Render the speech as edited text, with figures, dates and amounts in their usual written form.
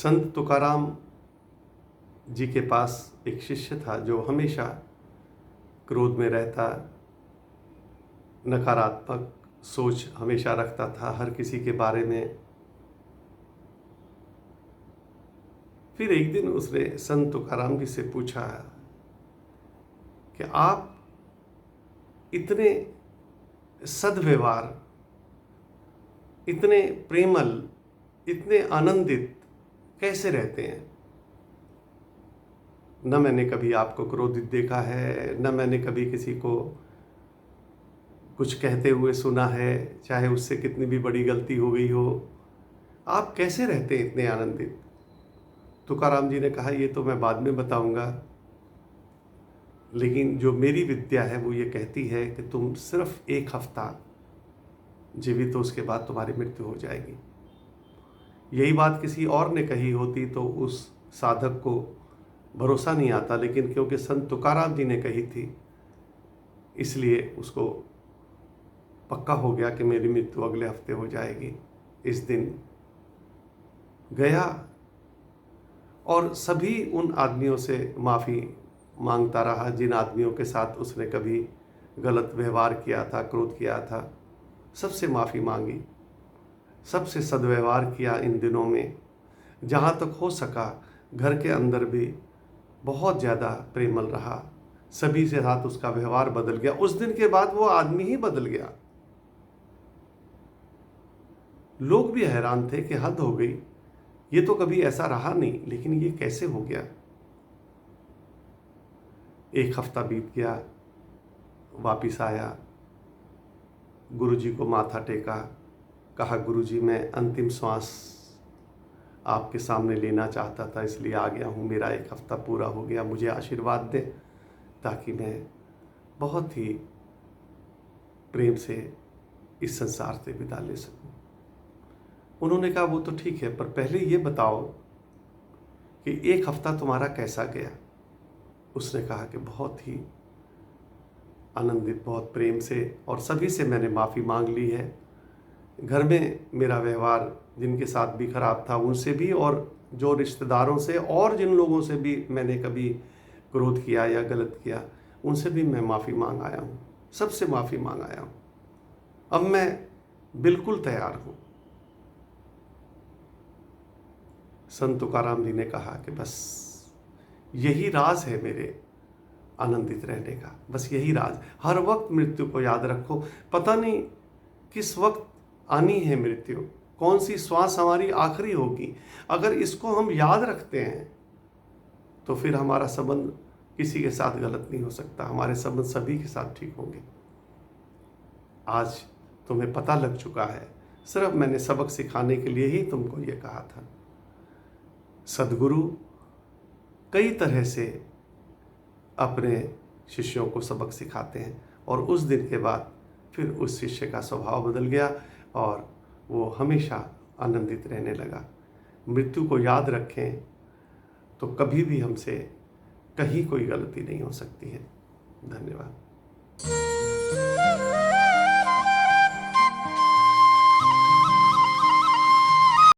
संत तुकाराम जी के पास एक शिष्य था जो हमेशा क्रोध में रहता, नकारात्मक सोच हमेशा रखता था हर किसी के बारे में। फिर एक दिन उसने संत तुकाराम जी से पूछा कि आप इतने सद्व्यवहार, इतने प्रेमल, इतने आनंदित कैसे रहते हैं? न मैंने कभी आपको क्रोधित देखा है, न मैंने कभी किसी को कुछ कहते हुए सुना है, चाहे उससे कितनी भी बड़ी गलती हो गई हो। आप कैसे रहते हैं इतने आनंदित? तुकाराम जी ने कहा, ये तो मैं बाद में बताऊंगा, लेकिन जो मेरी विद्या है वो ये कहती है कि तुम सिर्फ 1 हफ्ता जीवित हो, उसके बाद तुम्हारी मृत्यु हो जाएगी। यही बात किसी और ने कही होती तो उस साधक को भरोसा नहीं आता, लेकिन क्योंकि संत तुकाराम जी ने कही थी इसलिए उसको पक्का हो गया कि मेरी मृत्यु अगले हफ्ते हो जाएगी। इस दिन गया और सभी उन आदमियों से माफ़ी मांगता रहा जिन आदमियों के साथ उसने कभी गलत व्यवहार किया था, क्रोध किया था। सबसे माफ़ी मांगी, सबसे सद्व्यवहार किया इन दिनों में। जहाँ तक हो सका घर के अंदर भी बहुत ज़्यादा प्रेमल रहा, सभी से साथ उसका व्यवहार बदल गया। उस दिन के बाद वो आदमी ही बदल गया। लोग भी हैरान थे कि हद हो गई, ये तो कभी ऐसा रहा नहीं, लेकिन ये कैसे हो गया? 1 हफ्ता बीत गया, वापिस आया, गुरुजी को माथा टेका, कहा गुरुजी मैं अंतिम श्वास आपके सामने लेना चाहता था, इसलिए आ गया हूँ। मेरा 1 हफ्ता पूरा हो गया, मुझे आशीर्वाद दें ताकि मैं बहुत ही प्रेम से इस संसार से विदा ले सकूं। उन्होंने कहा वो तो ठीक है, पर पहले ये बताओ कि 1 हफ्ता तुम्हारा कैसा गया? उसने कहा कि बहुत ही आनंदित, बहुत प्रेम से, और सभी से मैंने माफ़ी मांग ली है। घर में मेरा व्यवहार जिनके साथ भी खराब था उनसे भी, और जो रिश्तेदारों से और जिन लोगों से भी मैंने कभी क्रोध किया या गलत किया उनसे भी मैं माफ़ी मांग आया हूँ, सबसे माफ़ी मांग आया हूँ। अब मैं बिल्कुल तैयार हूँ। संत तुकाराम जी ने कहा कि बस यही राज है मेरे आनंदित रहने का, बस यही राज। हर वक्त मृत्यु को याद रखो, पता नहीं किस वक्त आनी है मृत्यु, कौन सी श्वास हमारी आखिरी होगी। अगर इसको हम याद रखते हैं तो फिर हमारा संबंध किसी के साथ गलत नहीं हो सकता, हमारे संबंध सभी के साथ ठीक होंगे। आज तुम्हें पता लग चुका है, सिर्फ मैंने सबक सिखाने के लिए ही तुमको ये कहा था। सद्गुरु कई तरह से अपने शिष्यों को सबक सिखाते हैं, और उस दिन के बाद फिर उस शिष्य का स्वभाव बदल गया और वो हमेशा आनंदित रहने लगा। मृत्यु को याद रखें तो कभी भी हमसे कहीं कोई गलती नहीं हो सकती है। धन्यवाद।